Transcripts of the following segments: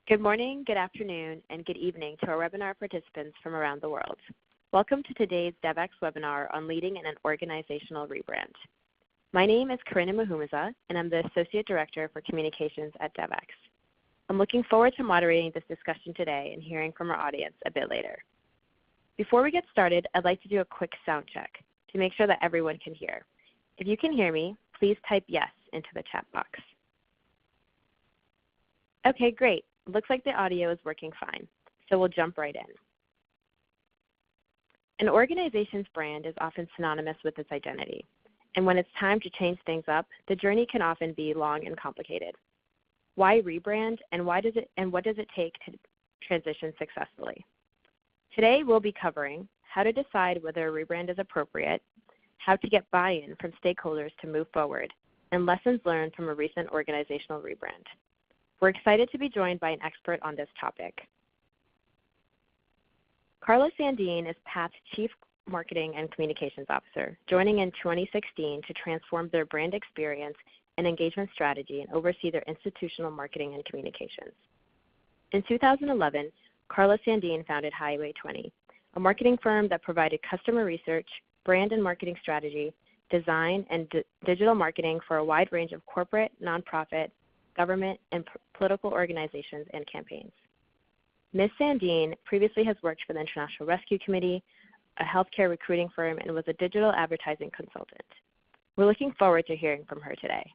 Good morning, good afternoon, and good evening to our webinar participants from around the world. Welcome to today's Devex webinar on leading in an organizational rebrand. My name is Corinna Mahumaza, and I'm the Associate Director for Communications at Devex. I'm looking forward to moderating this discussion today and hearing from our audience a bit later. Before we get started, I'd like to do a quick sound check to make sure that everyone can hear. If you can hear me, please type yes into the chat box. Okay, great. Looks like the audio is working fine, so we'll jump right in. An organization's brand is often synonymous with its identity, and when it's time to change things up, the journey can often be long and complicated. Why rebrand, and what does it take to transition successfully? Today we'll be covering how to decide whether a rebrand is appropriate, how to get buy-in from stakeholders to move forward, and lessons learned from a recent organizational rebrand. We're excited to be joined by an expert on this topic. Carla Sandine is Path's Chief Marketing and Communications Officer, joining in 2016 to transform their brand experience and engagement strategy and oversee their institutional marketing and communications. In 2011, Carla Sandine founded Highway 20, a marketing firm that provided customer research, brand and marketing strategy, design, and digital marketing for a wide range of corporate, nonprofit, government, and political organizations and campaigns. Ms. Sandine previously has worked for the International Rescue Committee, a healthcare recruiting firm, and was a digital advertising consultant. We're looking forward to hearing from her today.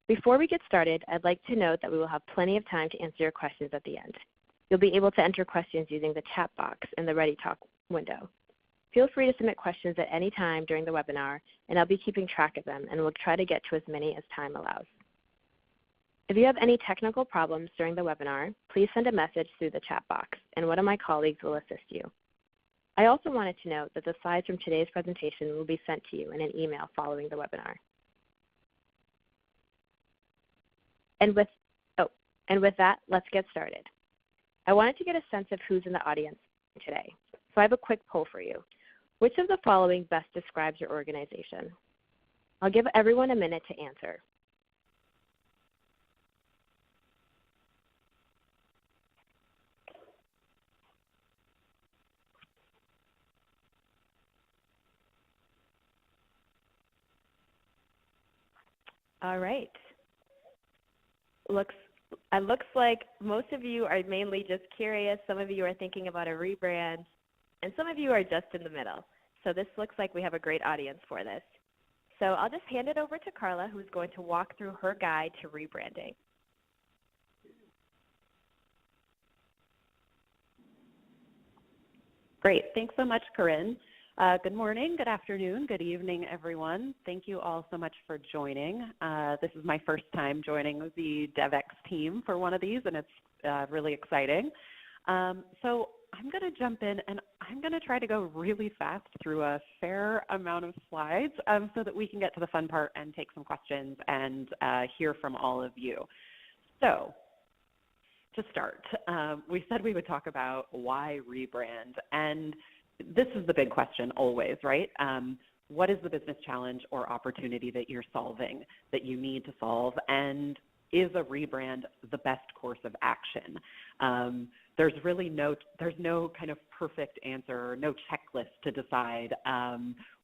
Before we get started, I'd like to note that we will have plenty of time to answer your questions at the end. You'll be able to enter questions using the chat box in the Ready Talk window. Feel free to submit questions at any time during the webinar, and I'll be keeping track of them, and we'll try to get to as many as time allows. If you have any technical problems during the webinar, please send a message through the chat box, and one of my colleagues will assist you. I also wanted to note that the slides from today's presentation will be sent to you in an email following the webinar. And with that, let's get started. I wanted to get a sense of who's in the audience today, so I have a quick poll for you. Which of the following best describes your organization? I'll give everyone a minute to answer. All right. Looks like most of you are mainly just curious. Some of you are thinking about a rebrand, and some of you are just in the middle. So this looks like we have a great audience for this. So I'll just hand it over to Carla, who's going to walk through her guide to rebranding. Great. Thanks so much, Corinne. Good morning, good afternoon, good evening, everyone. Thank you all so much for joining. This is my first time joining the Devex team for one of these, and it's really exciting. So I'm going to jump in, and I'm going to try to go really fast through a fair amount of slides so that we can get to the fun part and take some questions and hear from all of you. So to start, we said we would talk about why rebrand, and this is the big question always, right? What is the business challenge or opportunity that you're solving, that you need to solve, and is a rebrand the best course of action? There's really no kind of perfect answer, no checklist to decide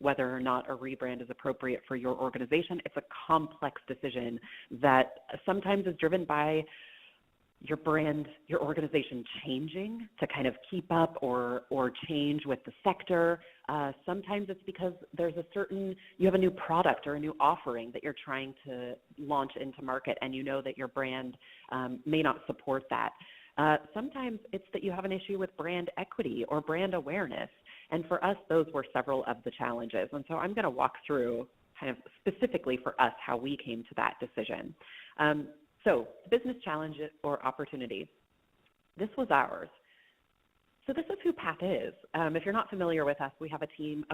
whether or not a rebrand is appropriate for your organization. It's a complex decision that sometimes is driven by your brand, your organization changing to kind of keep up or change with the sector. Sometimes it's because you have a new product or a new offering that you're trying to launch into market, and you know that your brand may not support that. Sometimes it's that you have an issue with brand equity or brand awareness. And for us, those were several of the challenges. And so I'm going to walk through kind of specifically for us how we came to that decision. So business challenge or opportunity, this was ours. So this is who Path is. If you're not familiar with us, we have a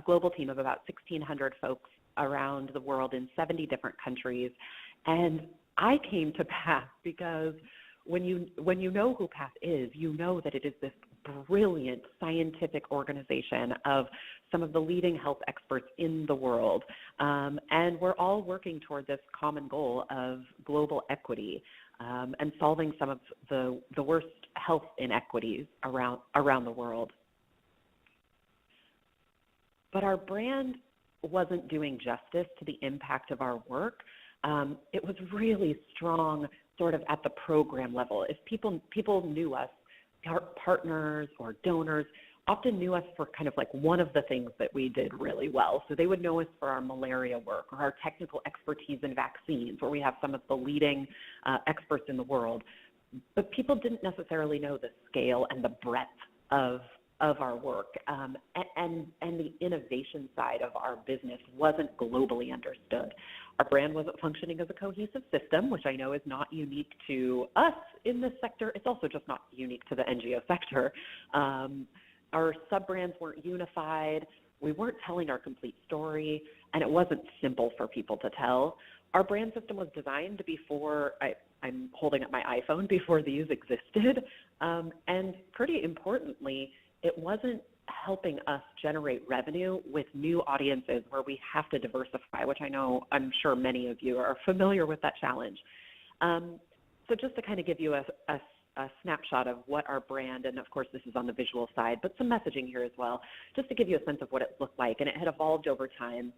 global team of about 1,600 folks around the world in 70 different countries. And I came to Path because when you know who Path is, you know that it is this brilliant scientific organization of some of the leading health experts in the world. And we're all working toward this common goal of global equity. and solving some of the worst health inequities around the world. But our brand wasn't doing justice to the impact of our work. It was really strong sort of at the program level. If people knew us, our partners or donors often knew us for kind of like one of the things that we did really well. So they would know us for our malaria work or our technical expertise in vaccines, where we have some of the leading experts in the world. But people didn't necessarily know the scale and the breadth of our work, and the innovation side of our business wasn't globally understood. Our brand wasn't functioning as a cohesive system, which I know is not unique to us in this sector. It's also just not unique to the NGO sector. Our sub-brands weren't unified. We weren't telling our complete story, and it wasn't simple for people to tell. Our brand system was designed before, I'm holding up my iPhone, before these existed, and pretty importantly, it wasn't helping us generate revenue with new audiences where we have to diversify, which I'm sure many of you are familiar with that challenge. So just to kind of give you a snapshot of what our brand, and of course this is on the visual side, but some messaging here as well, just to give you a sense of what it looked like, and it had evolved over time.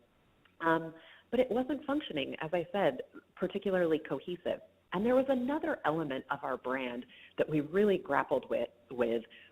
But it wasn't functioning, as I said, particularly cohesive. And there was another element of our brand that we really grappled with,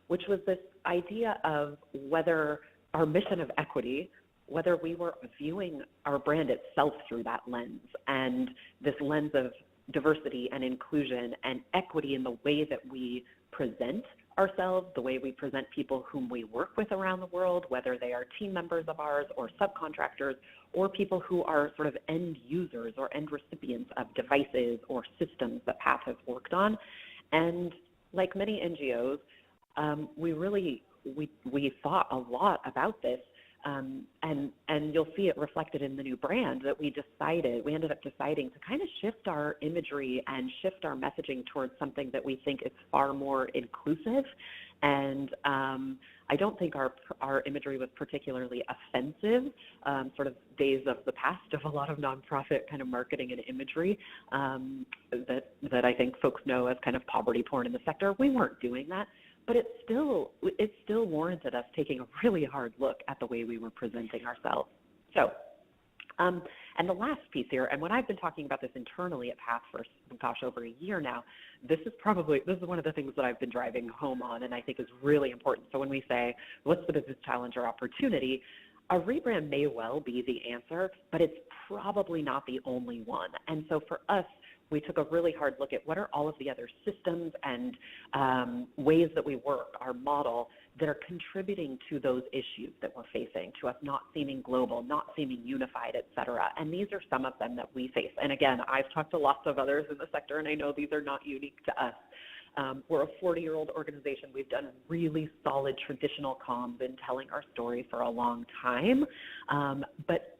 which was this idea of whether our mission of equity, whether we were viewing our brand itself through that lens, and this lens of diversity and inclusion and equity in the way that we present ourselves, the way we present people whom we work with around the world, whether they are team members of ours or subcontractors, or people who are sort of end users or end recipients of devices or systems that PATH has worked on. And like many NGOs, we thought a lot about this, and you'll see it reflected in the new brand that we ended up deciding to kind of shift our imagery and shift our messaging towards something that we think is far more inclusive. And I don't think our imagery was particularly offensive, sort of days of the past of a lot of nonprofit kind of marketing and imagery that I think folks know as kind of poverty porn in the sector. We weren't doing that. But it still warranted us taking a really hard look at the way we were presenting ourselves. So, and the last piece here, and when I've been talking about this internally at PATH for, over a year now, this is one of the things that I've been driving home on, and I think is really important. So when we say, what's the business challenge or opportunity, a rebrand may well be the answer, but it's probably not the only one. And so for us, we took a really hard look at what are all of the other systems and ways that we work, our model, that are contributing to those issues that we're facing, to us not seeming global, not seeming unified, et cetera. And these are some of them that we face. And again, I've talked to lots of others in the sector, and I know these are not unique to us. We're a 40-year-old organization. We've done really solid traditional comms in telling our story for a long time, but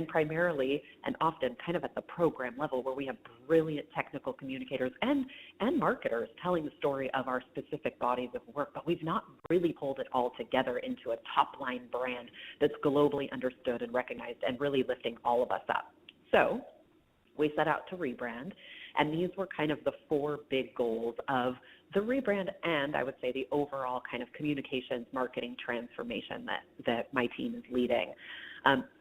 primarily and often kind of at the program level, where we have brilliant technical communicators and marketers telling the story of our specific bodies of work, but we've not really pulled it all together into a top-line brand that's globally understood and recognized and really lifting all of us up. So we set out to rebrand, and these were kind of the four big goals of the rebrand and, I would say, the overall kind of communications marketing transformation that my team is leading.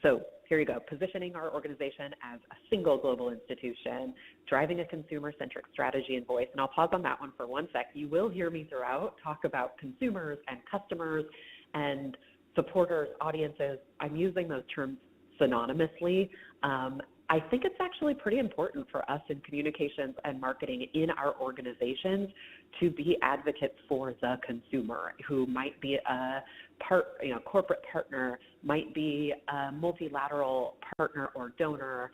So here you go, positioning our organization as a single global institution, driving a consumer-centric strategy and voice. And I'll pause on that one for one sec. You will hear me throughout talk about consumers and customers and supporters, audiences. I'm using those terms synonymously. I think it's actually pretty important for us in communications and marketing in our organizations to be advocates for the consumer, who might be a corporate partner, might be a multilateral partner or donor,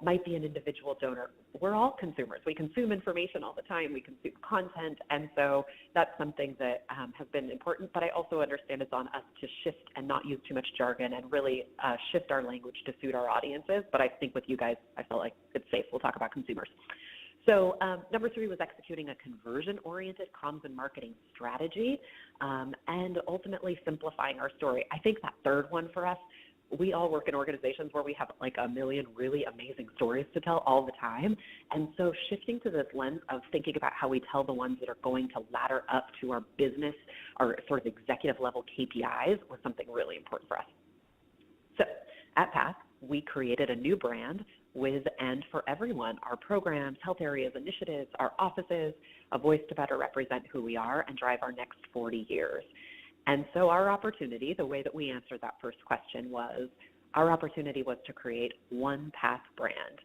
might be an individual donor. We're all consumers. We consume information all the time. We consume content. And so that's something that has been important. But I also understand it's on us to shift and not use too much jargon and really shift our language to suit our audiences. But I think with you guys, I felt like it's safe. We'll talk about consumers. So number 3 was executing a conversion-oriented comms and marketing strategy and ultimately simplifying our story. I think that third one for us we all work in organizations where we have like a million really amazing stories to tell all the time. And so shifting to this lens of thinking about how we tell the ones that are going to ladder up to our business, our sort of executive level KPIs was something really important for us. So at Path, we created a new brand with and for everyone, our programs, health areas, initiatives, our offices, a voice to better represent who we are and drive our next 40 years. And so our opportunity, the way that we answered that first question was, our opportunity was to create one Path brand.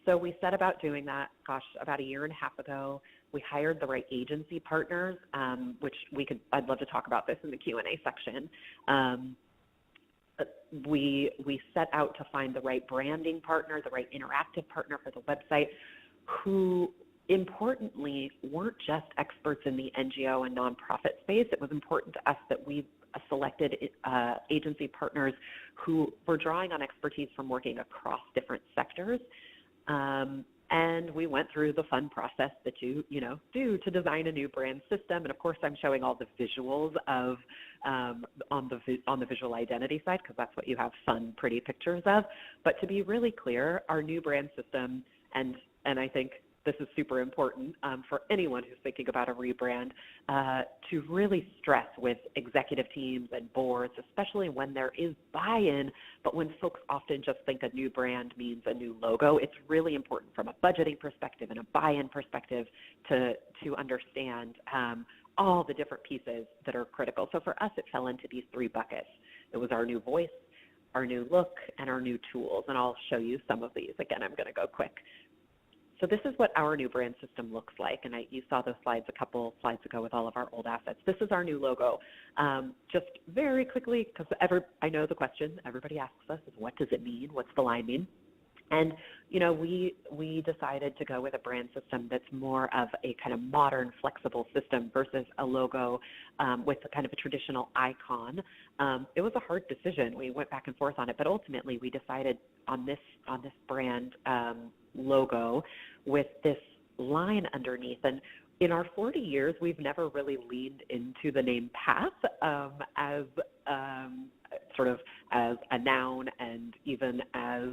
So we set about doing that, about a year and a half ago. We hired the right agency partners, which I'd love to talk about this in the Q&A section. We set out to find the right branding partner, the right interactive partner for the website, who importantly weren't just experts in the NGO and nonprofit space. It was important to us that we selected agency partners who were drawing on expertise from working across different sectors. And we went through the fun process that you do to design a new brand system. And of course, I'm showing all the visuals of on the visual identity side, because that's what you have fun, pretty pictures of. But to be really clear, our new brand system, and I think this is super important for anyone who's thinking about a rebrand, to really stress with executive teams and boards, especially when there is buy-in, but when folks often just think a new brand means a new logo, it's really important from a budgeting perspective and a buy-in perspective to understand all the different pieces that are critical. So for us, it fell into these three buckets. It was our new voice, our new look, and our new tools, and I'll show you some of these. Again, I'm going to go quick. So this is what our new brand system looks like, and you saw those slides a couple slides ago with all of our old assets. This is our new logo. Just very quickly, because I know the question everybody asks us is, what does it mean? What's the line mean? And, we decided to go with a brand system that's more of a kind of modern, flexible system versus a logo with a kind of a traditional icon. It was a hard decision. We went back and forth on it, but ultimately we decided on this brand logo with this line underneath. And in our 40 years, we've never really leaned into the name Path as sort of as a noun, and even as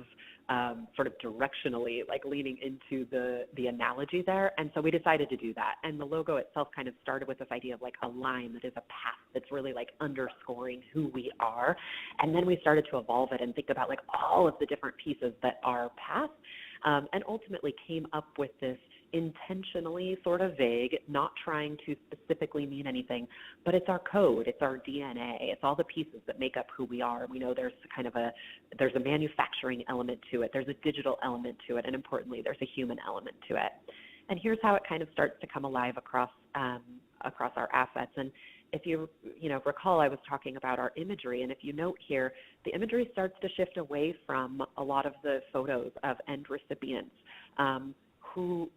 sort of directionally, like leaning into the analogy there. And so we decided to do that. And the logo itself kind of started with this idea of like a line that is a path that's really like underscoring who we are. And then we started to evolve it and think about like all of the different pieces that are Path, and ultimately came up with this intentionally sort of vague, not trying to specifically mean anything, but it's our code, it's our DNA, it's all the pieces that make up who we are. We know there's there's a manufacturing element to it, there's a digital element to it, and importantly, there's a human element to it. And here's how it kind of starts to come alive across our assets. And if you recall, I was talking about our imagery, and if you note here, the imagery starts to shift away from a lot of the photos of end recipients, who,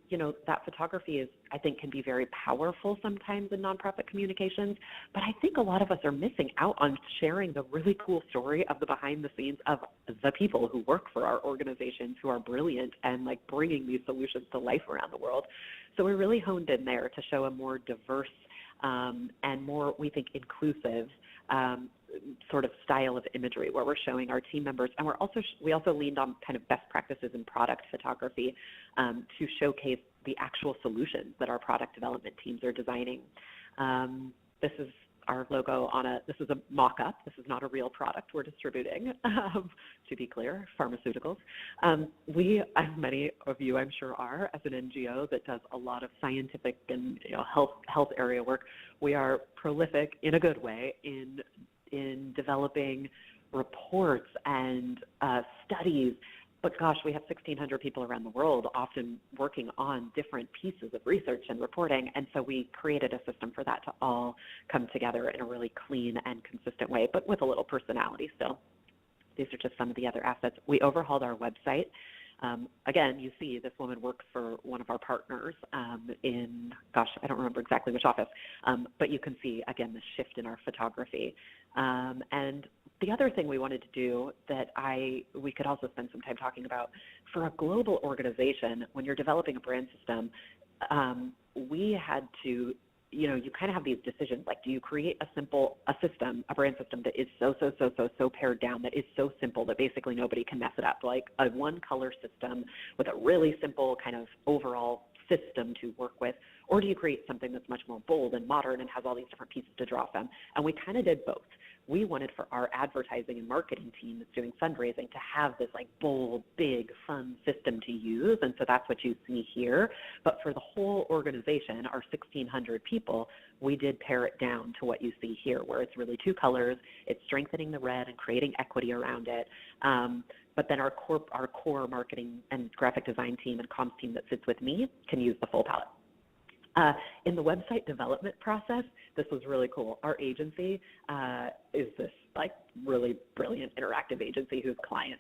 that photography is, I think, can be very powerful sometimes in nonprofit communications, but I think a lot of us are missing out on sharing the really cool story of the behind the scenes of the people who work for our organizations, who are brilliant and like bringing these solutions to life around the world. So we really honed in there to show a more diverse and more, we think, inclusive sort of style of imagery, where we're showing our team members, and we also leaned on kind of best practices in product photography to showcase the actual solutions that our product development teams are designing. This is our logo this is a mock-up. This is not a real product we're distributing, to be clear, pharmaceuticals. We, as many of you I'm sure are, as an NGO that does a lot of scientific and health area work, we are prolific in a good way in developing reports and studies. But gosh, we have 1,600 people around the world often working on different pieces of research and reporting, and so we created a system for that to all come together in a really clean and consistent way, but with a little personality still. These are just some of the other assets. We overhauled our website. Again, you see this woman works for one of our partners in, I don't remember exactly which office, but you can see, again, the shift in our photography. And the other thing we wanted to do that we could also spend some time talking about, for a global organization, when you're developing a brand system, we had to you kind of have these decisions, like, do you create a brand system that is so pared down, that is so simple that basically nobody can mess it up, like a one color system with a really simple kind of overall system to work with, or do you create something that's much more bold and modern and has all these different pieces to draw from? And we kind of did both. We wanted for our advertising and marketing team that's doing fundraising to have this like bold, big, fun system to use, and so that's what you see here. But for the whole organization, our 1,600 people, we did pare it down to what you see here, where it's really two colors, it's strengthening the red and creating equity around it. But then our core marketing and graphic design team and comms team that sits with me can use the full palette. In the website development process, this was really cool. Our agency is this like really brilliant interactive agency whose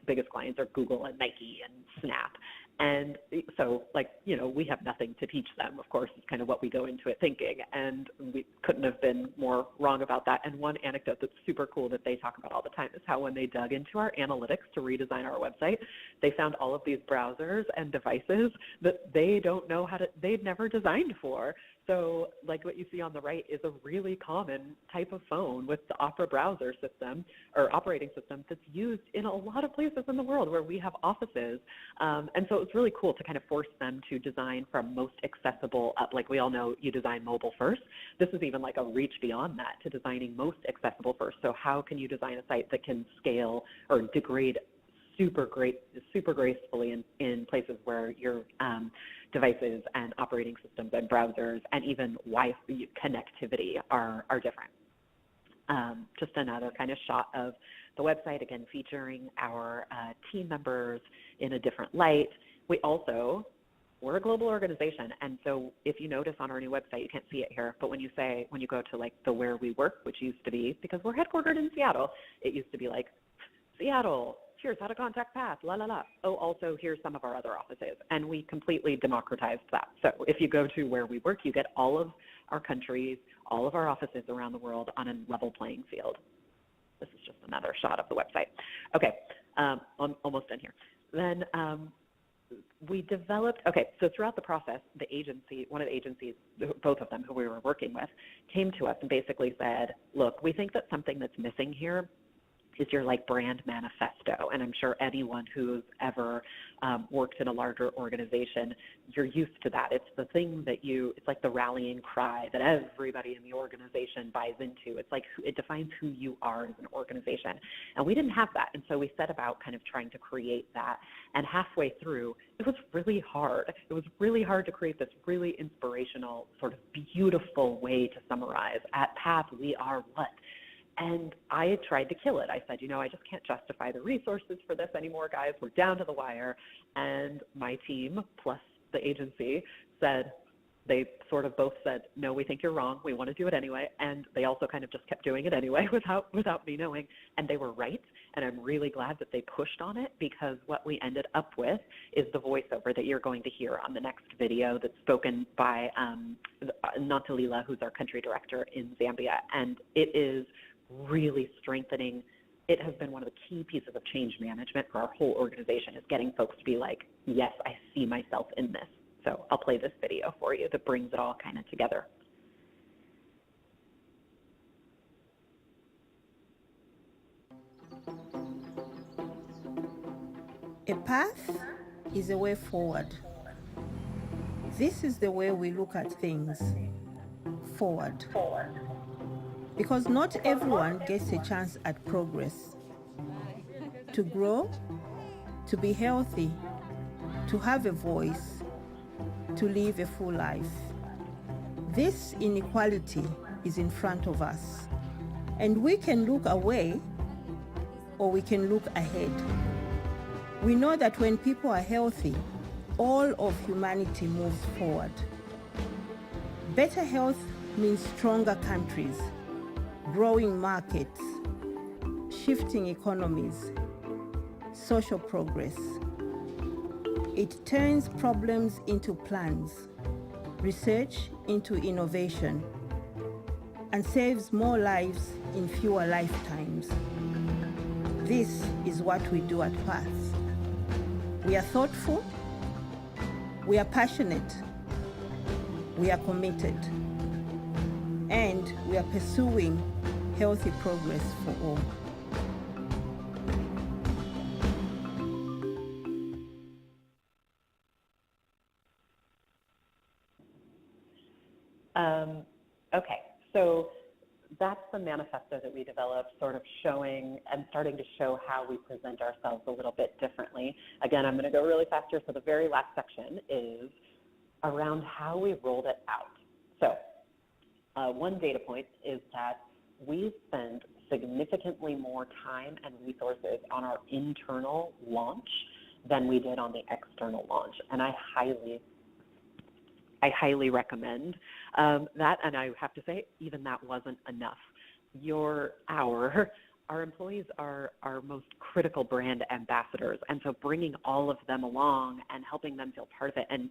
biggest clients are Google and Nike and Snap. And so, like, we have nothing to teach them, of course, is kind of what we go into it thinking. And we couldn't have been more wrong about that. And one anecdote that's super cool that they talk about all the time is how when they dug into our analytics to redesign our website, they found all of these browsers and devices that they'd never designed for. So like what you see on the right is a really common type of phone with the Opera browser system or operating system that's used in a lot of places in the world where we have offices. And so it's really cool to kind of force them to design from most accessible up. Like we all know you design mobile first. This is even like a reach beyond that to designing most accessible first. So how can you design a site that can scale or degrade super gracefully in places where your devices and operating systems and browsers and even Wi-Fi connectivity are different. Just another kind of shot of the website, again, featuring our team members in a different light. We're a global organization, and so if you notice on our new website, you can't see it here, but when you go to like the where we work, which used to be, because we're headquartered in Seattle, it used to be like Seattle, here's how to contact Pat, la la la. Oh, also here's some of our other offices, and we completely democratized that. So if you go to where we work, you get all of our countries, all of our offices around the world on a level playing field. This is just another shot of the website. Okay, I'm almost done here. Then we developed, so throughout the process, one of the agencies, both of them who we were working with, came to us and basically said, look, we think that something that's missing here is your like brand manifesto. And I'm sure anyone who's ever worked in a larger organization, you're used to that. It's the thing that it's like the rallying cry that everybody in the organization buys into. It's like it defines who you are as an organization. And we didn't have that. And so we set about kind of trying to create that. And halfway through, it was really hard. It was really hard to create this really inspirational, sort of beautiful way to summarize. At Path, we are what? And I tried to kill it. I said, I just can't justify the resources for this anymore, guys. We're down to the wire. And my team plus the agency they sort of both said, no, we think you're wrong. We want to do it anyway. And they also kind of just kept doing it anyway without me knowing. And they were right. And I'm really glad that they pushed on it, because what we ended up with is the voiceover that you're going to hear on the next video that's spoken by Nantalila, who's our country director in Zambia. And it is really strengthening. It has been one of the key pieces of change management for our whole organization, is getting folks to be like, yes, I see myself in this. So I'll play this video for you that brings it all kind of together. A path is a way forward. This is the way we look at things, forward. Because not everyone gets a chance at progress. To grow, to be healthy, to have a voice, to live a full life. This inequality is in front of us, and we can look away or we can look ahead. We know that when people are healthy, all of humanity moves forward. Better health means stronger countries, growing markets, shifting economies, social progress. It turns problems into plans, research into innovation, and saves more lives in fewer lifetimes. This is what we do at Path. We are thoughtful, we are passionate, we are committed. and we are pursuing healthy progress for all. Okay, so that's the manifesto that we developed, sort of showing and starting to show how we present ourselves a little bit differently. Again, I'm going to go really fast here. So the very last section is around how we rolled it out. So one data point is that we spend significantly more time and resources on our internal launch than we did on the external launch. And I highly recommend that, and I have to say, even that wasn't enough. Our employees are our most critical brand ambassadors, and so bringing all of them along and helping them feel part of it, and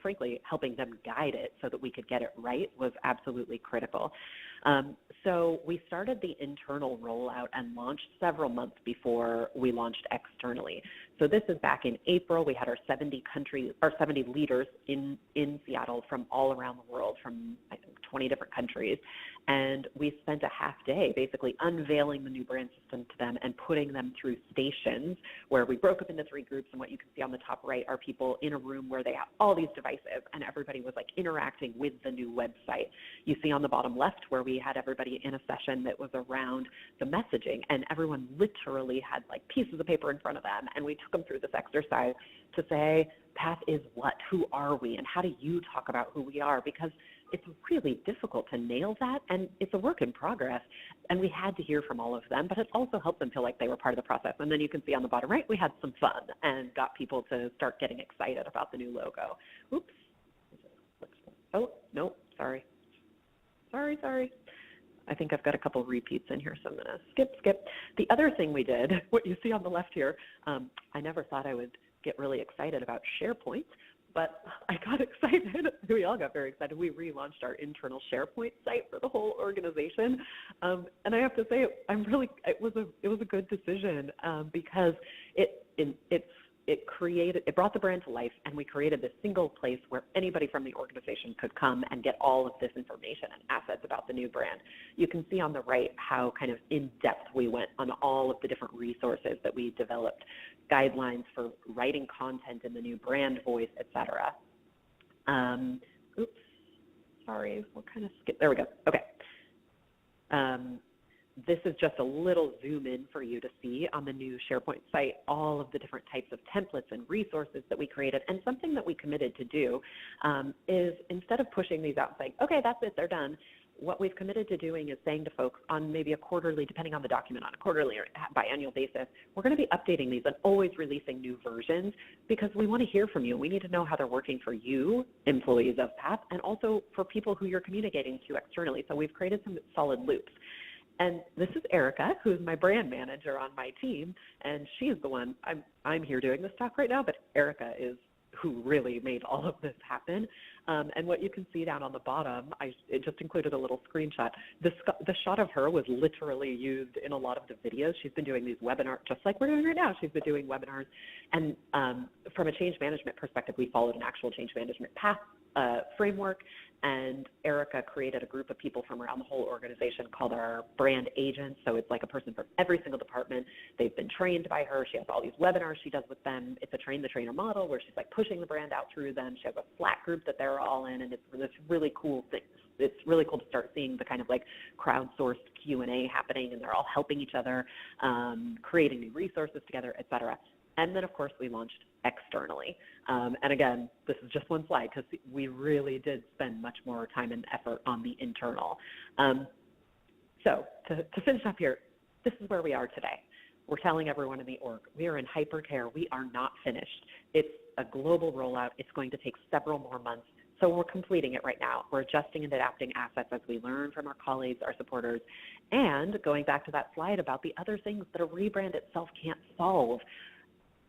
frankly, helping them guide it so that we could get it right was absolutely critical. So we started the internal rollout and launched several months before we launched externally. So this is back in April. We had our 70 leaders in Seattle from all around the world, from I think 20 different countries. And we spent a half day basically unveiling the new brand system to them and putting them through stations where we broke up into 3 groups. And what you can see on the top right are people in a room where they have all these devices, and everybody was like interacting with the new website. You see on the bottom left where we had everybody in a session that was around the messaging, and everyone literally had like pieces of paper in front of them, and we took them through this exercise to say, Path is what? Who are we? And how do you talk about who we are? Because it's really difficult to nail that, and it's a work in progress. And we had to hear from all of them, but it also helped them feel like they were part of the process. And then you can see on the bottom right, we had some fun and got people to start getting excited about the new logo. Oops. Oh, no, sorry. Sorry. I think I've got a couple repeats in here, so I'm going to skip. The other thing we did, what you see on the left here, I never thought I would get really excited about SharePoint, but I got excited. We all got very excited. We relaunched our internal SharePoint site for the whole organization, and I have to say, it was a good decision because it brought the brand to life, and we created this single place where anybody from the organization could come and get all of this information and assets about the new brand. You can see on the right how kind of in depth we went on all of the different resources that we developed, guidelines for writing content in the new brand voice, etc. Oops, sorry, we'll kind of skip. There we go. Okay. This is just a little zoom in for you to see on the new SharePoint site, all of the different types of templates and resources that we created. And something that we committed to do is instead of pushing these out and saying, okay, that's it, they're done, what we've committed to doing is saying to folks on maybe a quarterly, depending on the document, on a quarterly or biannual basis, we're going to be updating these and always releasing new versions because we want to hear from you. We need to know how they're working for you, employees of PATH, and also for people who you're communicating to externally. So we've created some solid loops. And this is Erica, who's my brand manager on my team, and she's the one, I'm here doing this talk right now, but Erica is who really made all of this happen. And what you can see down on the bottom, it just included a little screenshot. The shot of her was literally used in a lot of the videos. She's been doing these webinars, just like we're doing right now. She's been doing webinars. And from a change management perspective, we followed an actual change management path framework, and Erica created a group of people from around the whole organization called our brand agents. So it's like a person from every single department. They've been trained by her. She has all these webinars she does with them. It's a train the trainer model where she's like pushing the brand out through them. She has a Slack group that they're all in, and it's this really cool thing. It's really cool to start seeing the kind of like crowdsourced Q&A happening, and they're all helping each other, creating new resources together, et cetera. And then, of course, we launched externally. And again, this is just one slide because we really did spend much more time and effort on the internal. So to finish up here, this is where we are today. We're telling everyone in the org, we are in hypercare. We are not finished. It's a global rollout. It's going to take several more months. So we're completing it right now. We're adjusting and adapting assets as we learn from our colleagues, our supporters, and going back to that slide about the other things that a rebrand itself can't solve.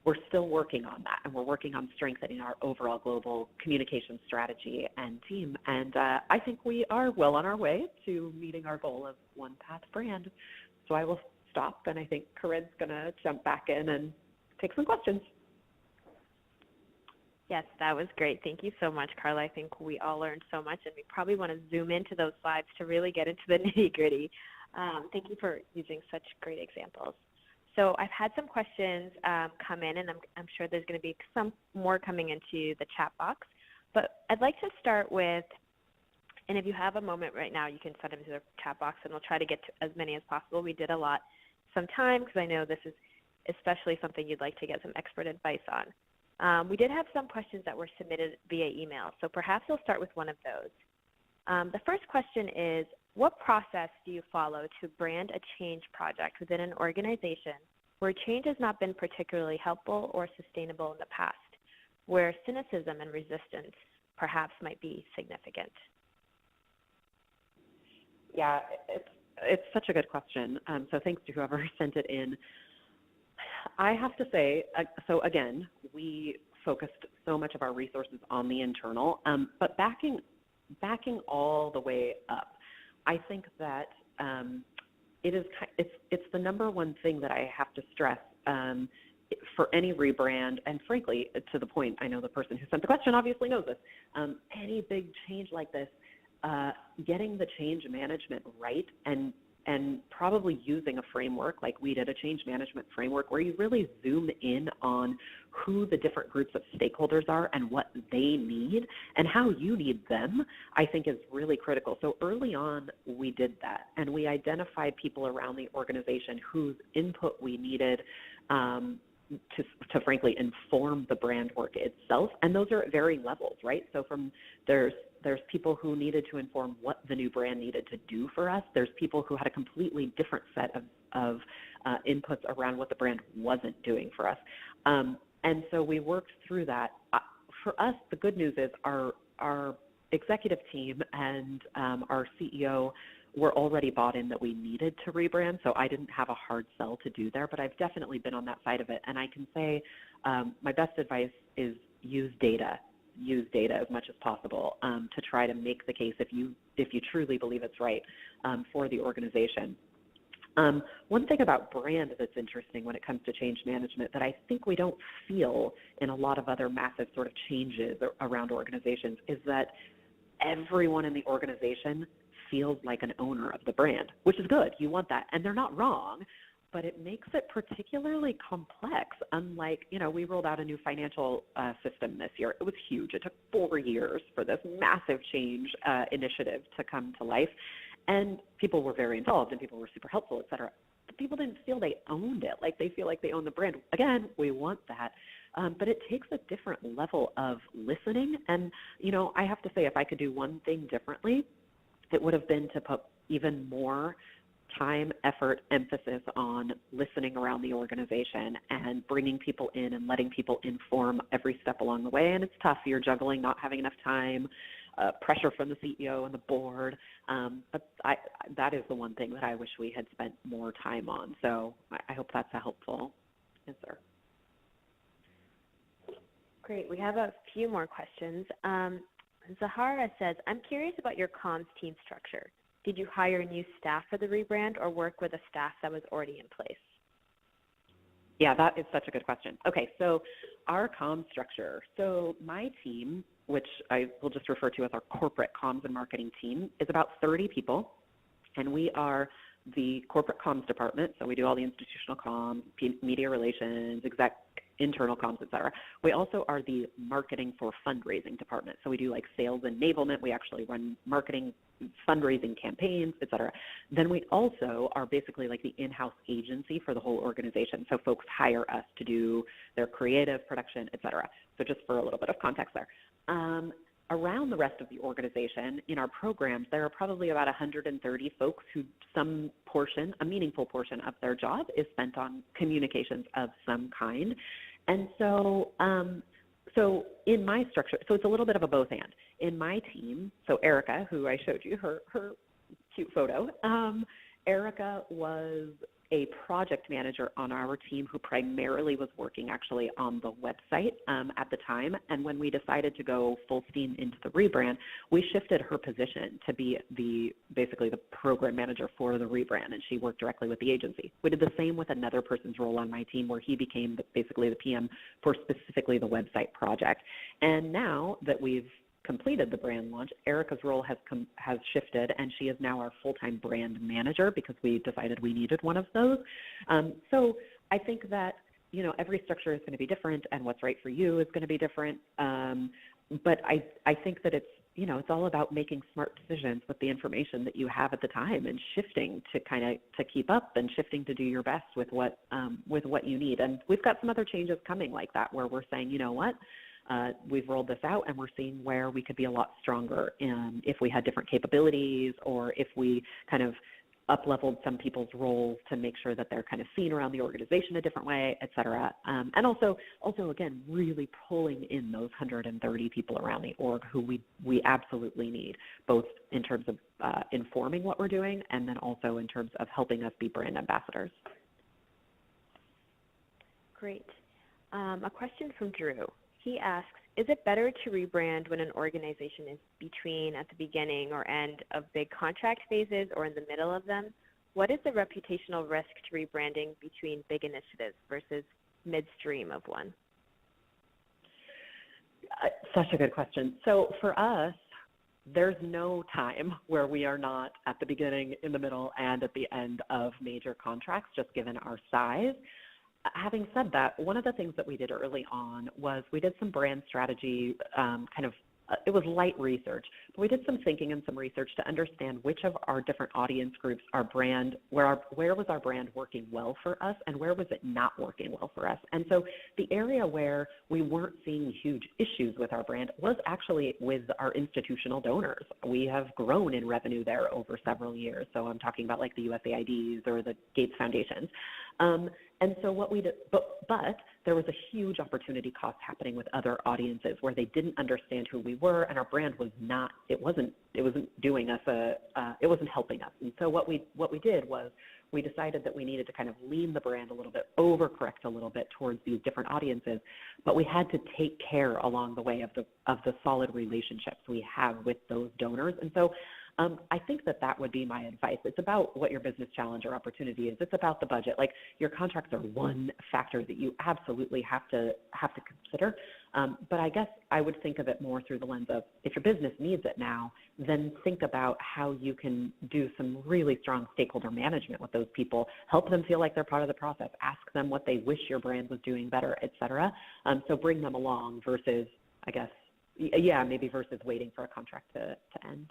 We're still working on that, and we're working on strengthening our overall global communication strategy and team. And I think we are well on our way to meeting our goal of one PATH brand. So I will stop, and I think Corinne's going to jump back in and take some questions. Yes, that was great. Thank you so much, Carla. I think we all learned so much, and we probably want to zoom into those slides to really get into the nitty-gritty. Thank you for using such great examples. So I've had some questions come in, and I'm sure there's going to be some more coming into the chat box. But I'd like to start with, and if you have a moment right now, you can send them to the chat box, and we'll try to get to as many as possible. We did a lot some time because I know this is especially something you'd like to get some expert advice on. We did have some questions that were submitted via email, so perhaps we'll start with one of those. The first question is, what process do you follow to brand a change project within an organization where change has not been particularly helpful or sustainable in the past, where cynicism and resistance perhaps might be significant? Yeah, it's such a good question. So thanks to whoever sent it in. I have to say, so again, we focused so much of our resources on the internal, but backing all the way up, I think that it's the number one thing that I have to stress for any rebrand, and frankly, to the point, I know the person who sent the question obviously knows this, any big change like this, getting the change management right and probably using a framework like we did, a change management framework where you really zoom in on who the different groups of stakeholders are and what they need and how you need them, I think is really critical. So early on, we did that, and we identified people around the organization whose input we needed to frankly inform the brand work itself. And those are at varying levels, right? So there's people who needed to inform what the new brand needed to do for us. There's people who had a completely different set of inputs around what the brand wasn't doing for us. And so we worked through that. For us, the good news is our executive team and our CEO were already bought in that we needed to rebrand, so I didn't have a hard sell to do there, but I've definitely been on that side of it. And I can say my best advice is use data as much as possible to try to make the case if you truly believe it's right for the organization. One thing about brand that's interesting when it comes to change management that I think we don't feel in a lot of other massive sort of changes around organizations is that everyone in the organization feels like an owner of the brand, which is good. You want that, and they're not wrong, but it makes it particularly complex. Unlike, we rolled out a new financial system this year. It was huge. It took 4 years for this massive change initiative to come to life, and people were very involved, and people were super helpful, et cetera. But people didn't feel they owned it, like they feel like they own the brand. Again, we want that. But it takes a different level of listening, and, I have to say, if I could do one thing differently, it would have been to put even more time, effort, emphasis on listening around the organization and bringing people in and letting people inform every step along the way. And it's tough. You're juggling not having enough time, pressure from the CEO and the board. But that is the one thing that I wish we had spent more time on. So I hope that's a helpful answer. Great. We have a few more questions. Zahara says, I'm curious about your comms team structure. Did you hire new staff for the rebrand or work with a staff that was already in place? Yeah, that is such a good question. Okay, so our comms structure. So my team, which I will just refer to as our corporate comms and marketing team, is about 30 people, and we are the corporate comms department. So we do all the institutional comms, media relations, internal comms, et cetera. We also are the marketing for fundraising department. So we do like sales enablement. We actually run marketing, fundraising campaigns, et cetera. Then we also are basically like the in-house agency for the whole organization. So folks hire us to do their creative production, et cetera. So just for a little bit of context there. Around the rest of the organization, in our programs, there are probably about 130 folks who some portion, a meaningful portion of their job is spent on communications of some kind. And so in my structure, so it's a little bit of a both and. In my team, so Erica, who I showed you her cute photo, Erica was a project manager on our team who primarily was working actually on the website at the time. And when we decided to go full steam into the rebrand, we shifted her position to be basically the program manager for the rebrand, and she worked directly with the agency. We did the same with another person's role on my team where he became basically the PM for specifically the website project. And now that we've completed the brand launch, Erica's role has shifted, and she is now our full-time brand manager because we decided we needed one of those. So I think that, every structure is going to be different, and what's right for you is going to be different. But I think that it's all about making smart decisions with the information that you have at the time and shifting to keep up and shifting to do your best with what you need. And we've got some other changes coming like that where we're saying, you know what, we've rolled this out and we're seeing where we could be a lot stronger if we had different capabilities, or if we kind of up-leveled some people's roles to make sure that they're kind of seen around the organization a different way, et cetera. And also, again, really pulling in those 130 people around the org who we absolutely need, both in terms of informing what we're doing and then also in terms of helping us be brand ambassadors. Great. A question from Drew. He asks, is it better to rebrand when an organization is at the beginning or end of big contract phases or in the middle of them? What is the reputational risk to rebranding between big initiatives versus midstream of one? Such a good question. So for us, there's no time where we are not at the beginning, in the middle, and at the end of major contracts, just given our size. Having said that, one of the things that we did early on was we did some brand strategy it was light research, but we did some thinking and some research to understand which of our different audience groups, our brand, where was our brand working well for us and where was it not working well for us. And so the area where we weren't seeing huge issues with our brand was actually with our institutional donors. We have grown in revenue there over several years. So I'm talking about like the USAIDs or the Gates Foundations. And so what we did, but there was a huge opportunity cost happening with other audiences where they didn't understand who we were, and our brand was not, it wasn't doing us it wasn't helping us. And so what we did was we decided that we needed to kind of lean the brand a little bit, overcorrect a little bit towards these different audiences, but we had to take care along the way of the solid relationships we have with those donors. And so I think that would be my advice. It's about what your business challenge or opportunity is. It's about the budget. Like, your contracts are one factor that you absolutely have to consider. But I guess I would think of it more through the lens of, if your business needs it now, then think about how you can do some really strong stakeholder management with those people, help them feel like they're part of the process, ask them what they wish your brand was doing better, et cetera. So bring them along versus, I guess, maybe versus waiting for a contract to end.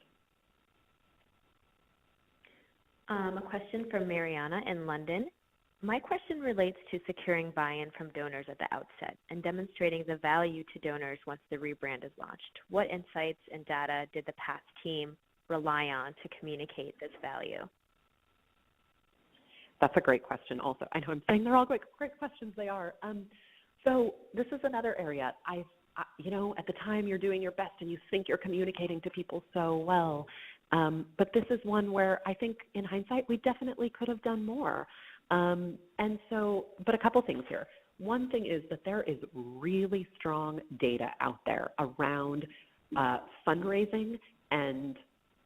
A question from Mariana in London. My question relates to securing buy-in from donors at the outset and demonstrating the value to donors once the rebrand is launched. What insights and data did the past team rely on to communicate this value? That's a great question also. I know I'm saying they're all great questions. They are. So this is another area. At the time you're doing your best and you think you're communicating to people so well. But this is one where I think in hindsight, we definitely could have done more. But a couple things here. One thing is that there is really strong data out there around fundraising and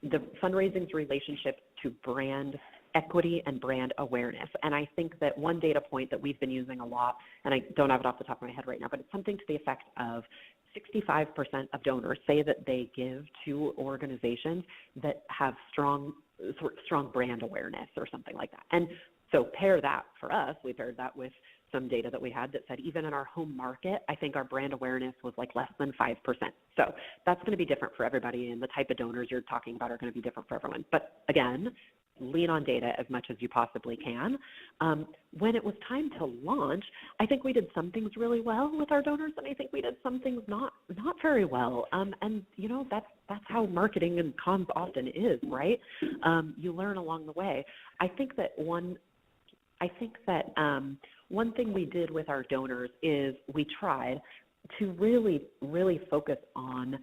the fundraising's relationship to brand equity and brand awareness. And I think that one data point that we've been using a lot, and I don't have it off the top of my head right now, but it's something to the effect of 65% of donors say that they give to organizations that have strong brand awareness or something like that. And so pair that for us, we paired that with some data that we had that said even in our home market, I think our brand awareness was like less than 5%. So that's going to be different for everybody, and the type of donors you're talking about are going to be different for everyone. But again, lean on data as much as you possibly can. When it was time to launch, I think we did some things really well with our donors, and I think we did some things not very well. And that's how marketing and comms often is, right? You learn along the way. I think that one thing we did with our donors is we tried to really, really focus on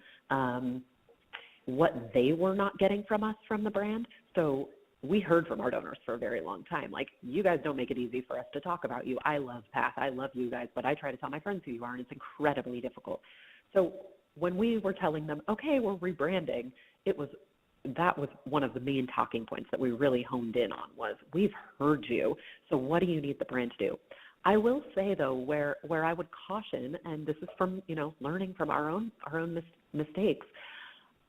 what they were not getting from us from the brand. So we heard from our donors for a very long time. Like, you guys don't make it easy for us to talk about you. I love Path. I love you guys, but I try to tell my friends who you are, and it's incredibly difficult. So when we were telling them, okay, we're rebranding, that was one of the main talking points that we really honed in on was, we've heard you, so what do you need the brand to do? I will say, though, where I would caution, and this is from, learning from our own mistakes,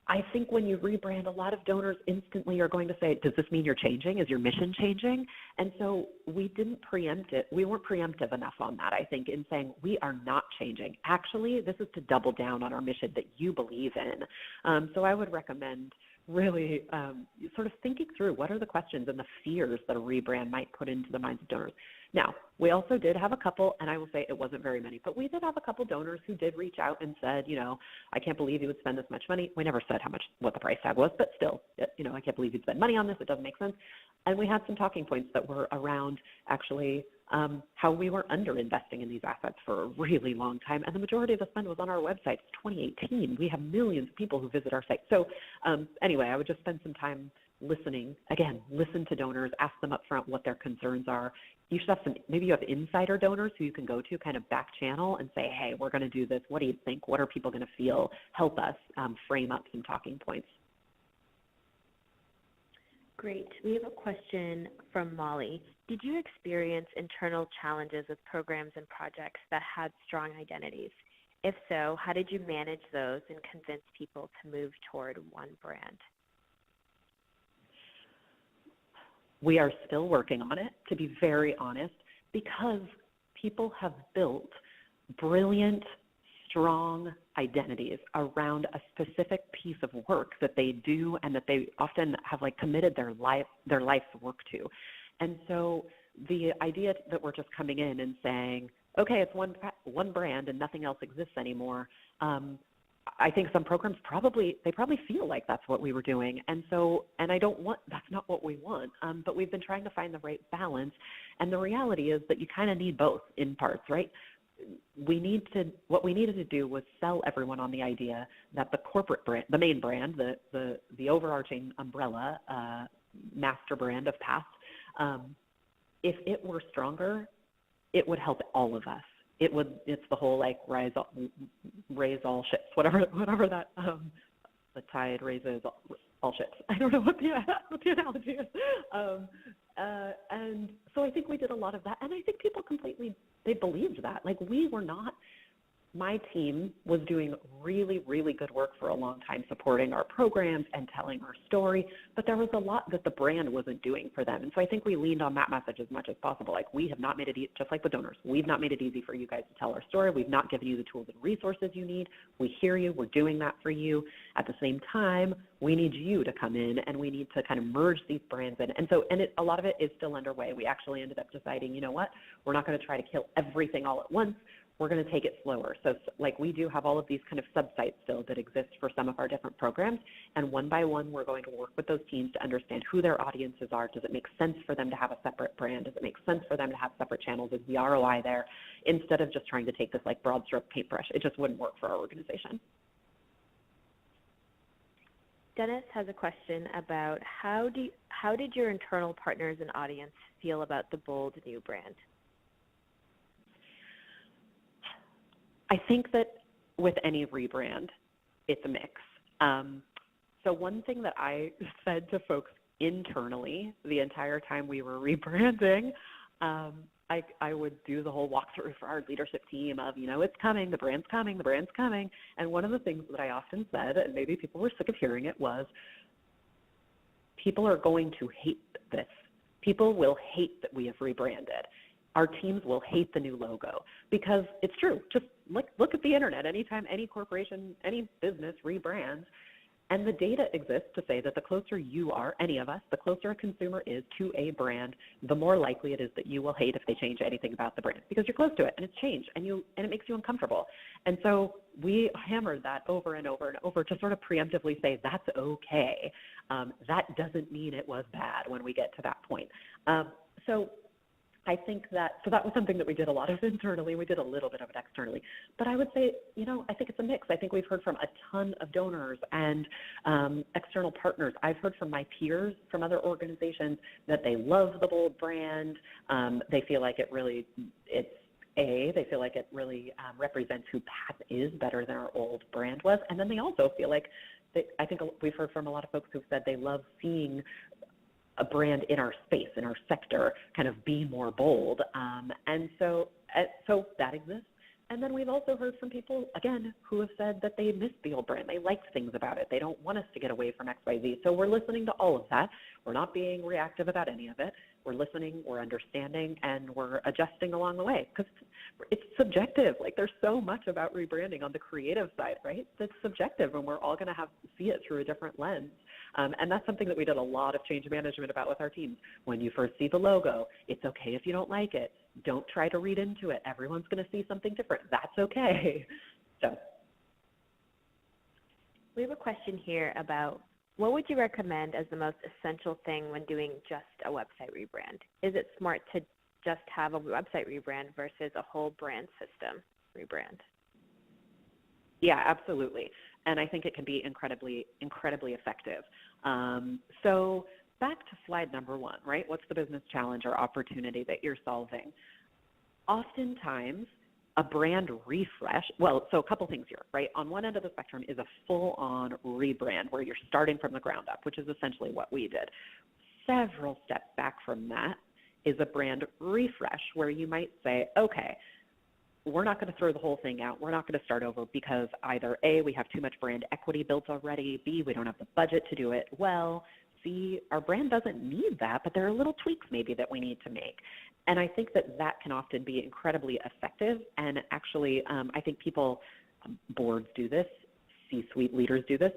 I think when you rebrand, a lot of donors instantly are going to say, does this mean you're changing? Is your mission changing? And so we didn't preempt it. We weren't preemptive enough on that, I think, in saying we are not changing. Actually, this is to double down on our mission that you believe in. So I would recommend really sort of thinking through what are the questions and the fears that a rebrand might put into the minds of donors. Now, we also did have a couple, and I will say it wasn't very many, but we did have a couple donors who did reach out and said, I can't believe you would spend this much money. We never said what the price tag was, but still, I can't believe you'd spend money on this. It doesn't make sense. And we had some talking points that were around actually how we were underinvesting in these assets for a really long time, and the majority of the spend was on our website. It's 2018. We have millions of people who visit our site. So anyway, I would just spend some time listening. Again, listen to donors, ask them up front what their concerns are. You should have maybe you have insider donors who you can go to, kind of back channel and say, hey, we're going to do this. What do you think? What are people going to feel? Help us frame up some talking points. Great. We have a question from Molly. Did you experience internal challenges with programs and projects that had strong identities? If so, how did you manage those and convince people to move toward one brand? We are still working on it, to be very honest, because people have built brilliant, strong identities around a specific piece of work that they do and that they often have committed their life's work to. And so the idea that we're just coming in and saying, okay, it's one brand and nothing else exists anymore, I think some programs probably feel like that's what we were doing. And that's not what we want. But we've been trying to find the right balance. And the reality is that you kind of need both in parts, right? What we needed to do was sell everyone on the idea that the corporate brand, the main brand, the overarching umbrella, master brand of Path, if it were stronger, it would help all of us. It's the whole raise all ships, whatever that the tide raises all ships. I don't know what the analogy is. And so I think we did a lot of that, and I think people they believed that. We were not. My team was doing really, really good work for a long time supporting our programs and telling our story, but there was a lot that the brand wasn't doing for them. And so I think we leaned on that message as much as possible. We have not made it, just like with donors, we've not made it easy for you guys to tell our story. We've not given you the tools and resources you need. We hear you. We're doing that for you. At the same time, we need you to come in, and we need to kind of merge these brands in. And so, a lot of it is still underway. We actually ended up deciding, you know what, we're not going to try to kill everything all at once. We're going to take it slower. So we do have all of these kind of sub-sites still that exist for some of our different programs. And one by one, we're going to work with those teams to understand who their audiences are. Does it make sense for them to have a separate brand? Does it make sense for them to have separate channels? Is the ROI there? Instead of just trying to take this broad stroke paintbrush, it just wouldn't work for our organization. Dennis has a question about how did your internal partners and audience feel about the bold new brand? I think that with any rebrand, it's a mix. So one thing that I said to folks internally the entire time we were rebranding, I would do the whole walkthrough for our leadership team of, it's coming, the brand's coming, the brand's coming. And one of the things that I often said, and maybe people were sick of hearing it, was people are going to hate this. People will hate that we have rebranded. Our teams will hate the new logo because it's true. Just look at the internet. Anytime any corporation, any business rebrands, and the data exists to say that the closer you are, any of us, the closer a consumer is to a brand, the more likely it is that you will hate if they change anything about the brand because you're close to it and it's changed and it makes you uncomfortable. And so we hammered that over and over and over to sort of preemptively say that's okay. That doesn't mean it was bad when we get to that point. So I think so that was something that we did a lot of internally. We did a little bit of it externally. But I would say, I think it's a mix. I think we've heard from a ton of donors and external partners. I've heard from my peers from other organizations that they love the bold brand. They feel like they feel like it really represents who Path is better than our old brand was. And then they also feel like, I think we've heard from a lot of folks who've said they love seeing a brand in our space, in our sector, kind of be more bold. And so that exists. And then we've also heard from people, again, who have said that they miss the old brand. They like things about it. They don't want us to get away from XYZ. So we're listening to all of that. We're not being reactive about any of it. We're listening, we're understanding, and we're adjusting along the way, because it's subjective. Like, there's so much about rebranding on the creative side, right? That's subjective, and we're all going to have to see it through a different lens. And that's something that we did a lot of change management about with our teams. When you first see the logo, it's okay if you don't like it. Don't try to read into it. Everyone's going to see something different. That's okay. So, we have a question here about, what would you recommend as the most essential thing when doing just a website rebrand? Is it smart to just have a website rebrand versus a whole brand system rebrand? Yeah, absolutely. And I think it can be incredibly, incredibly effective. So back to slide number 1, right? What's the business challenge or opportunity that you're solving? Oftentimes, a brand refresh, so a couple things here, right? On one end of the spectrum is a full-on rebrand where you're starting from the ground up, which is essentially what we did. Several steps back from that is a brand refresh where you might say, okay, we're not going to throw the whole thing out. We're not going to start over because either A, we have too much brand equity built already, B, we don't have the budget to do it well, C, our brand doesn't need that, but there are little tweaks maybe that we need to make. And I think that can often be incredibly effective. And actually, I think boards do this, C-suite leaders do this,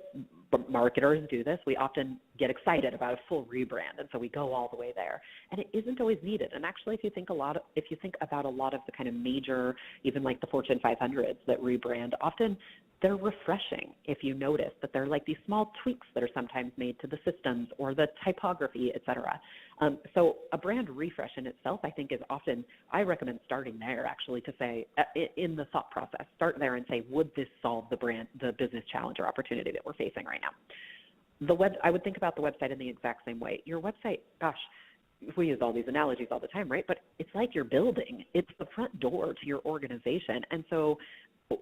marketers do this. We often get excited about a full rebrand, and so we go all the way there. And it isn't always needed. And actually, if you think about a lot of the kind of major, even like the Fortune 500s that rebrand, often they're refreshing. If you notice that they're like these small tweaks that are sometimes made to the systems or the typography, et cetera. So a brand refresh in itself, I think, is often, I recommend starting there actually to say, in the thought process, start there and say, would this solve the business challenge or opportunity that we're facing right now? I would think about the website in the exact same way. Your website, gosh, we use all these analogies all the time, right? But it's like your building. It's the front door to your organization. And so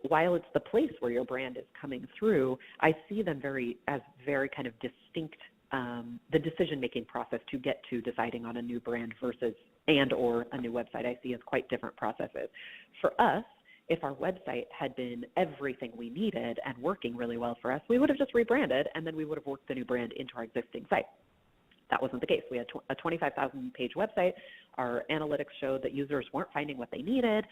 while it's the place where your brand is coming through, I see them as very kind of distinct. The decision-making process to get to deciding on a new brand versus or a new website, I see as quite different processes. For us, if our website had been everything we needed and working really well for us, we would have just rebranded, and then we would have worked the new brand into our existing site. That wasn't the case. We had a 25,000-page website. Our analytics showed that users weren't finding what they needed.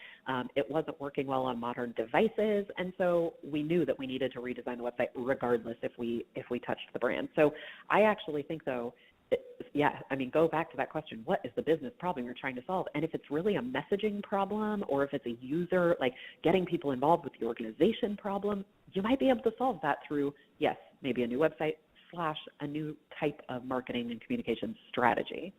It wasn't working well on modern devices, and so we knew that we needed to redesign the website regardless if we touched the brand. So I actually think, though, go back to that question, what is the business problem you're trying to solve? And if it's really a messaging problem or if it's a user, like getting people involved with the organization problem, you might be able to solve that through, yes, maybe a new website, / a new type of marketing and communication strategy.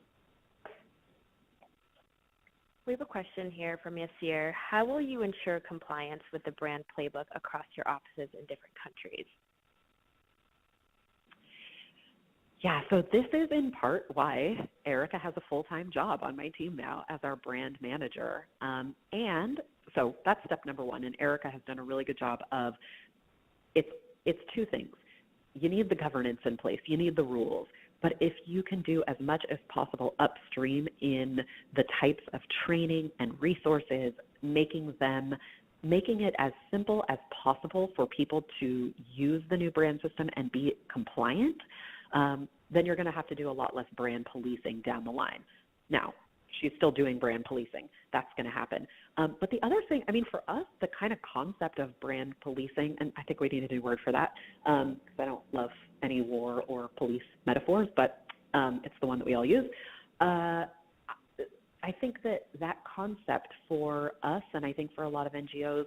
We have a question here from Yasir. How will you ensure compliance with the brand playbook across your offices in different countries? Yeah, so this is in part why Erica has a full-time job on my team now as our brand manager. And so that's step number 1, and Erica has done a really good job of, it's 2 things. You need the governance in place. You need the rules. But if you can do as much as possible upstream in the types of training and resources, making it as simple as possible for people to use the new brand system and be compliant, then you're going to have to do a lot less brand policing down the line. Now, she's still doing brand policing. That's going to happen. But the other thing, for us, the kind of concept of brand policing, and I think we need a new word for that because I don't love any war or police metaphors, but it's the one that we all use. I think that concept for us, and I think for a lot of NGOs,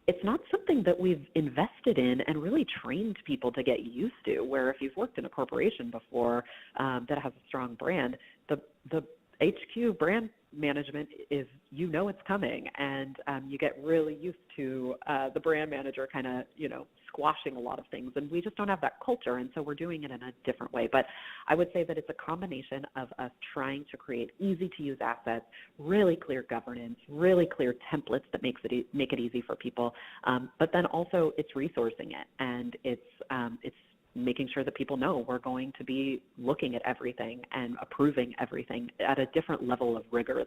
it's not something that we've invested in and really trained people to get used to, where if you've worked in a corporation before that has a strong brand, the HQ brand management is, it's coming, and you get really used to the brand manager kind of, squashing a lot of things, and we just don't have that culture, and so we're doing it in a different way. But I would say that it's a combination of us trying to create easy-to-use assets, really clear governance, really clear templates that make it easy for people, but then also it's resourcing it, and it's making sure that people know we're going to be looking at everything and approving everything at a different level of rigor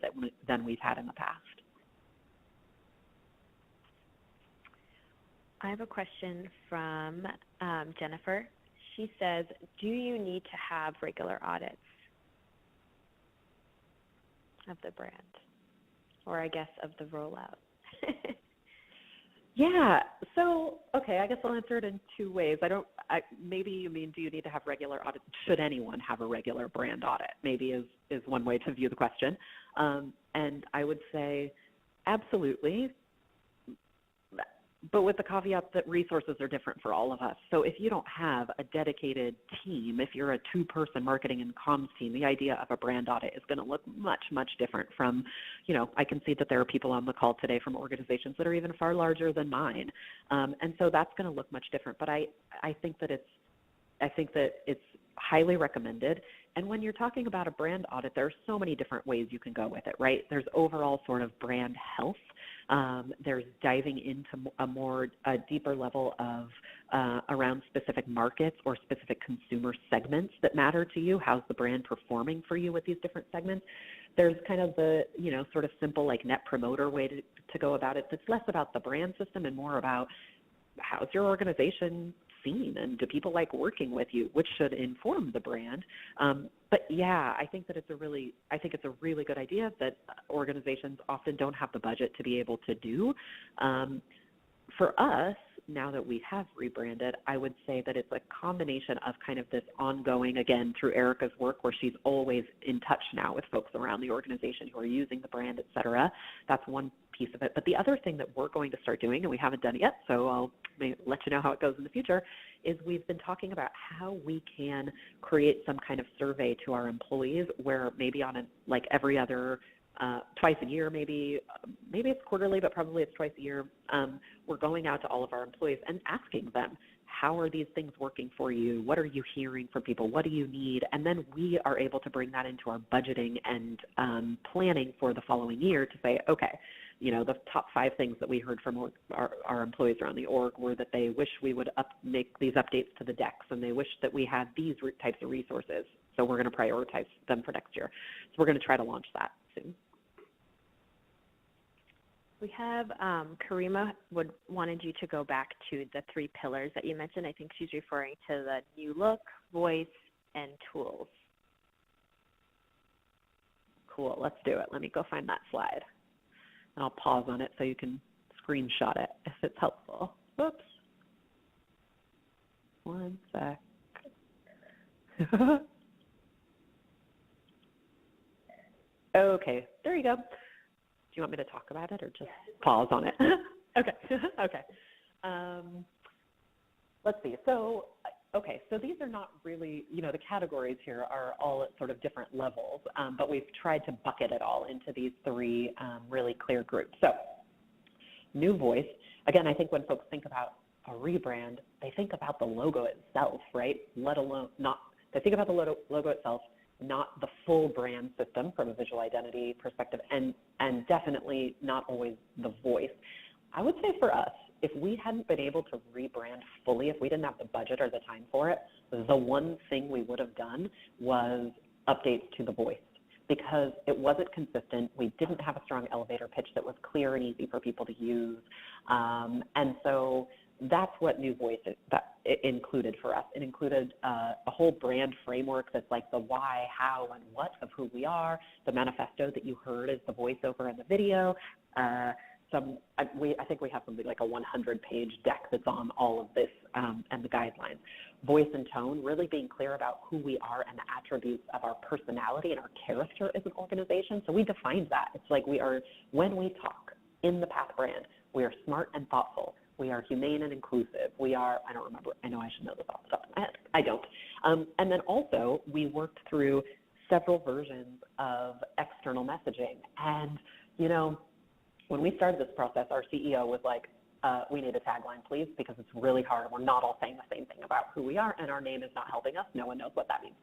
than we've had in the past. I have a question from Jennifer. She says, do you need to have regular audits of the brand, or I guess of the rollout? Yeah. So, okay, I guess I'll answer it in two ways. Maybe you mean, do you need to have regular audits? Should anyone have a regular brand audit? Maybe is one way to view the question. And I would say absolutely, but with the caveat that resources are different for all of us. So if you don't have a dedicated team, if you're a two-person marketing and comms team, the idea of a brand audit is going to look much, much different from, I can see that there are people on the call today from organizations that are even far larger than mine. And so that's going to look much different. But I think that it's highly recommended. And when you're talking about a brand audit, there are so many different ways you can go with it, right? There's overall sort of brand health. There's diving into a deeper level of around specific markets or specific consumer segments that matter to you. How's the brand performing for you with these different segments? There's kind of the, sort of simple like net promoter way to go about it. That's less about the brand system and more about how's your organization seen, and do people like working with you, which should inform the brand. But yeah, I think it's a really good idea that organizations often don't have the budget to be able to do. For us, now that we have rebranded, I would say that it's a combination of kind of this ongoing, again, through Erica's work, where she's always in touch now with folks around the organization who are using the brand, et cetera. That's one piece of it. But the other thing that we're going to start doing, and we haven't done it yet, so I'll let you know how it goes in the future, is we've been talking about how we can create some kind of survey to our employees where maybe on every other twice a year, maybe it's quarterly, but probably it's twice a year. We're going out to all of our employees and asking them, how are these things working for you? What are you hearing from people? What do you need? And then we are able to bring that into our budgeting and planning for the following year to say, okay, the top 5 things that we heard from our employees around the org were that they wish we would make these updates to the decks, and they wish that we had these types of resources. So we're going to prioritize them for next year. So we're going to try to launch that soon. We have Karima wanted you to go back to the 3 pillars that you mentioned. I think she's referring to the new look, voice, and tools. Cool. Let's do it. Let me go find that slide. And I'll pause on it so you can screenshot it if it's helpful. Whoops. One sec. Okay, there you go. Do you want me to talk about it or just pause on it? Okay. Let's see. So these are not really, the categories here are all at sort of different levels, but we've tried to bucket it all into these 3 really clear groups. So new voice. Again, I think when folks think about a rebrand, they think about the logo itself, right? They think about the logo itself, not the full brand system from a visual identity perspective, and definitely not always the voice. I would say for us, if we hadn't been able to rebrand fully, if we didn't have the budget or the time for it, the one thing we would have done was updates to the voice, because it wasn't consistent. We didn't have a strong elevator pitch that was clear and easy for people to use. And so that's what New Voice included for us. It included a whole brand framework that's like the why, how, and what of who we are. The manifesto that you heard is the voiceover in the video. I think we have something like a 100-page deck that's on all of this and the guidelines. Voice and tone, really being clear about who we are and the attributes of our personality and our character as an organization. So we defined that. It's like when we talk in the Path brand, we are smart and thoughtful. We are humane and inclusive. We are, I don't remember, I know I should know this off the top of my head. I don't. And then also we worked through several versions of external messaging. And, you know, when we started this process, our CEO was like, we need a tagline, please, because it's really hard. We're not all saying the same thing about who we are, and our name is not helping us. No one knows what that means.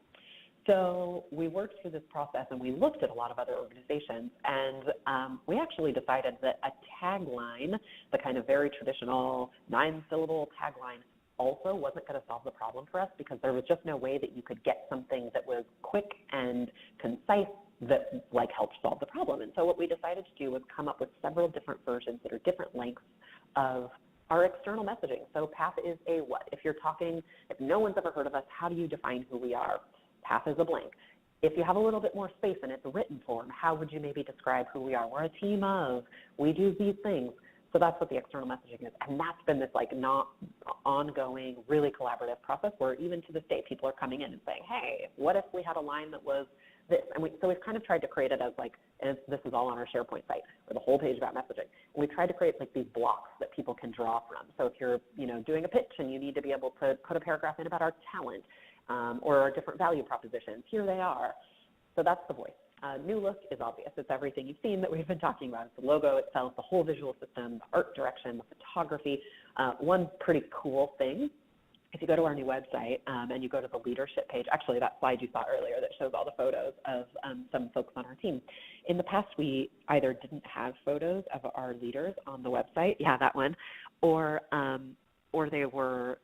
So we worked through this process, and we looked at a lot of other organizations, and we actually decided that a tagline, the kind of very traditional 9-syllable tagline, also wasn't going to solve the problem for us, because there was just no way that you could get something that was quick and concise that like helped solve the problem. And so what we decided to do was come up with several different versions that are different lengths of our external messaging. So PATH is a what? If no one's ever heard of us, how do you define who we are? PATH is a blank. If you have a little bit more space and it's a written form, how would you maybe describe who we are? We're a team of, we do these things. So that's what the external messaging is. And that's been this like not ongoing, really collaborative process where even to this day, people are coming in and saying, hey, what if we had a line that was this? And so we've kind of tried to create it as like, and this is all on our SharePoint site, or the whole page about messaging. And we've tried to create like these blocks that people can draw from. So if you're, doing a pitch and you need to be able to put a paragraph in about our talent or our different value propositions, here they are. So that's the voice. New look is obvious. It's everything you've seen that we've been talking about. It's the logo itself, the whole visual system, the art direction, the photography. One pretty cool thing, if you go to our new website and you go to the leadership page, actually that slide you saw earlier that shows all the photos of some folks on our team. In the past, we either didn't have photos of our leaders on the website, yeah, that one, or they were,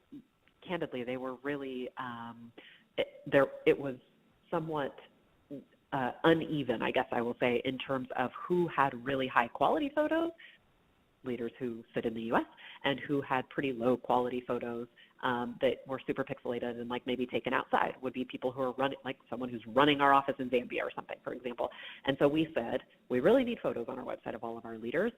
candidly, they were really, it was somewhat uneven, I guess I will say, in terms of who had really high quality photos, leaders who sit in the U.S., and who had pretty low quality photos that were super pixelated and like maybe taken outside would be people who are running, like someone who's running our office in Zambia or something, for example. And so we said, we really need photos on our website of all of our leaders,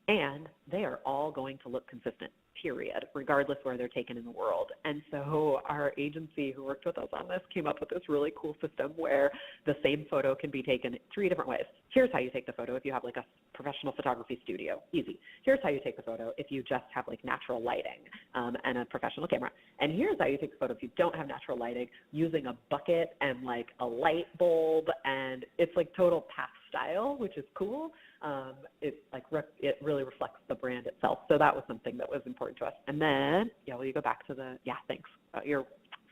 and they are all going to look consistent, period, regardless where they're taken in the world. And so our agency who worked with us on this came up with this really cool system where the same photo can be taken 3 different ways. Here's how you take the photo if you have like a professional photography studio, easy. Here's how you take the photo if you just have like natural lighting and a professional camera. And here's how you take the photo if you don't have natural lighting, using a bucket and like a light bulb, and it's like total PATH style, which is cool. It really reflects the brand itself. So that was something that was important to us. And then, will you go back to thanks. Your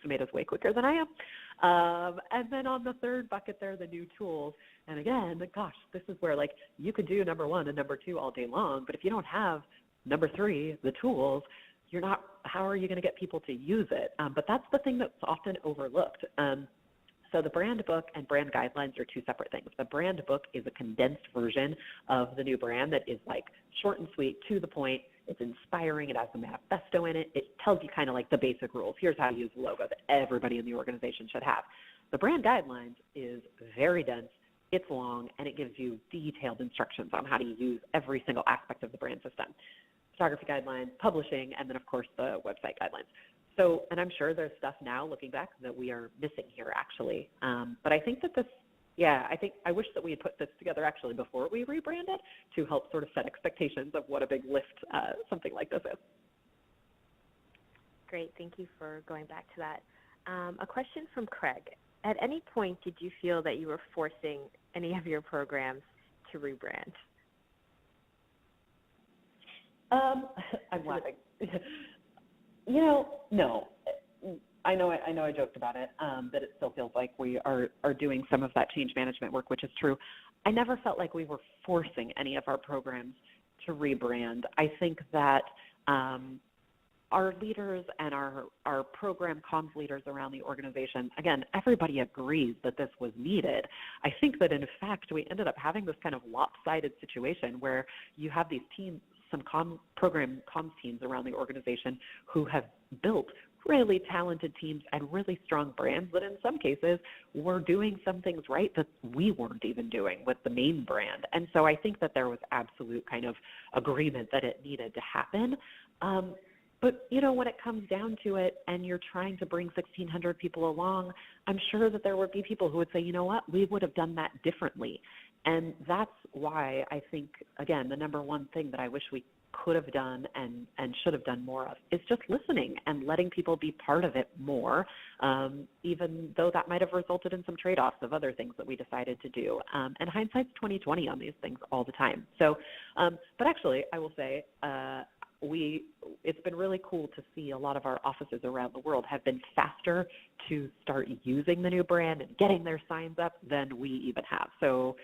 Sumedha's way quicker than I am. And then on the third bucket there, the new tools. And again, gosh, this is where like you could do number 1 and number 2 all day long, but if you don't have number 3, the tools, how are you going to get people to use it? But that's the thing that's often overlooked. So the brand book and brand guidelines are 2 separate things. The brand book is a condensed version of the new brand that is like short and sweet, to the point. It's inspiring. It has a manifesto in it. It tells you kind of like the basic rules. Here's how to use the logo that everybody in the organization should have. The brand guidelines is very dense. It's long, and it gives you detailed instructions on how to use every single aspect of the brand system. Photography guidelines, publishing, and then, of course, the website guidelines. So, and I'm sure there's stuff now, looking back, that we are missing here, actually. But I think that I wish that we had put this together, actually, before we rebranded to help sort of set expectations of what a big lift something like this is. Great. Thank you for going back to that. A question from Craig. At any point, did you feel that you were forcing any of your programs to rebrand? I'm laughing. No. I know I joked about it, but it still feels like we are doing some of that change management work, which is true. I never felt like we were forcing any of our programs to rebrand. I think that our leaders and our program comms leaders around the organization, again, everybody agrees that this was needed. I think that, in fact, we ended up having this kind of lopsided situation where you have these teams, some program comms teams around the organization who have built really talented teams and really strong brands that in some cases were doing some things right that we weren't even doing with the main brand. And so I think that there was absolute kind of agreement that it needed to happen. But, when it comes down to it and you're trying to bring 1,600 people along, I'm sure that there would be people who would say, you know what, we would have done that differently. And that's why I think, again, the number one thing that I wish we could have done and should have done more of is just listening and letting people be part of it more, even though that might have resulted in some trade-offs of other things that we decided to do. And hindsight's 20/20 on these things all the time. So, but actually, I will say, it's been really cool to see a lot of our offices around the world have been faster to start using the new brand and getting their signs up than we even have. So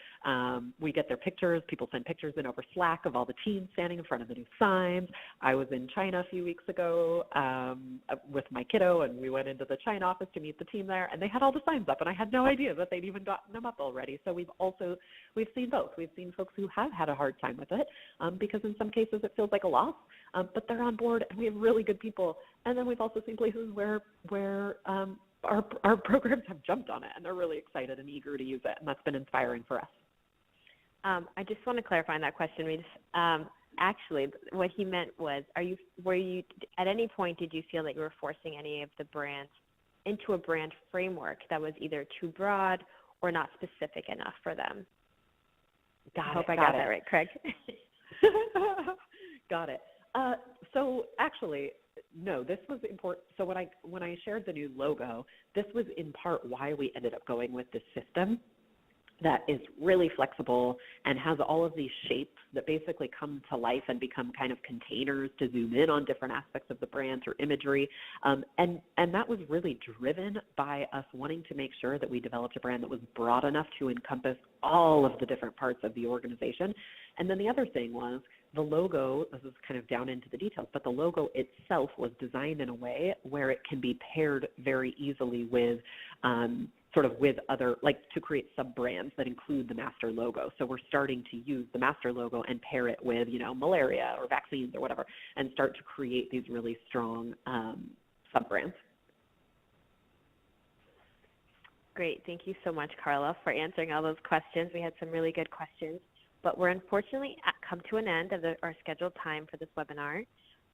we get their pictures. People send pictures in over Slack of all the teams standing in front of the new signs. I was in China a few weeks ago with my kiddo, and we went into the China office to meet the team there, and they had all the signs up, and I had no idea that they'd even gotten them up already. So we've seen both. We've seen folks who have had a hard time with it because in some cases it feels like a loss. But they're on board, and we have really good people. And then we've also seen places where our programs have jumped on it, and they're really excited and eager to use it, and that's been inspiring for us. I just want to clarify on that question. Actually, what he meant was, were you at any point did you feel that you were forcing any of the brands into a brand framework that was either too broad or not specific enough for them? I hope I got that right, Craig. Got it. So actually, no, this was important. So when I shared the new logo, this was in part why we ended up going with this system that is really flexible and has all of these shapes that basically come to life and become kind of containers to zoom in on different aspects of the brand or imagery. And that was really driven by us wanting to make sure that we developed a brand that was broad enough to encompass all of the different parts of the organization. And then the other thing was the logo, this is kind of down into the details, but the logo itself was designed in a way where it can be paired very easily with with other, like to create sub-brands that include the master logo. So we're starting to use the master logo and pair it with, malaria or vaccines or whatever, and start to create these really strong sub-brands. Great. Thank you so much, Carla, for answering all those questions. We had some really good questions, but we're unfortunately come to an end of our scheduled time for this webinar.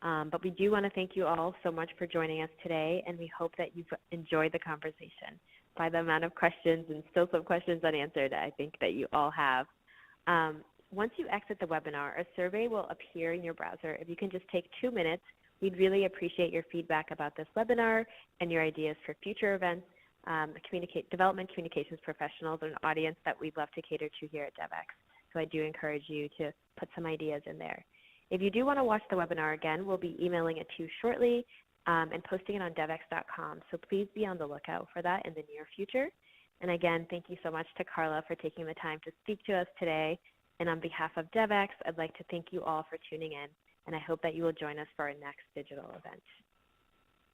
But we do want to thank you all so much for joining us today, and we hope that you've enjoyed the conversation. By the amount of questions and still some questions unanswered, I think that you all have. Once you exit the webinar, a survey will appear in your browser. If you can just take 2 minutes, we'd really appreciate your feedback about this webinar and your ideas for future events. Development communications professionals are an audience that we'd love to cater to here at Devex. So I do encourage you to put some ideas in there. If you do want to watch the webinar again, we'll be emailing it to you shortly and posting it on devex.com. So please be on the lookout for that in the near future. And again, thank you so much to Carla for taking the time to speak to us today. And on behalf of Devex, I'd like to thank you all for tuning in. And I hope that you will join us for our next digital event.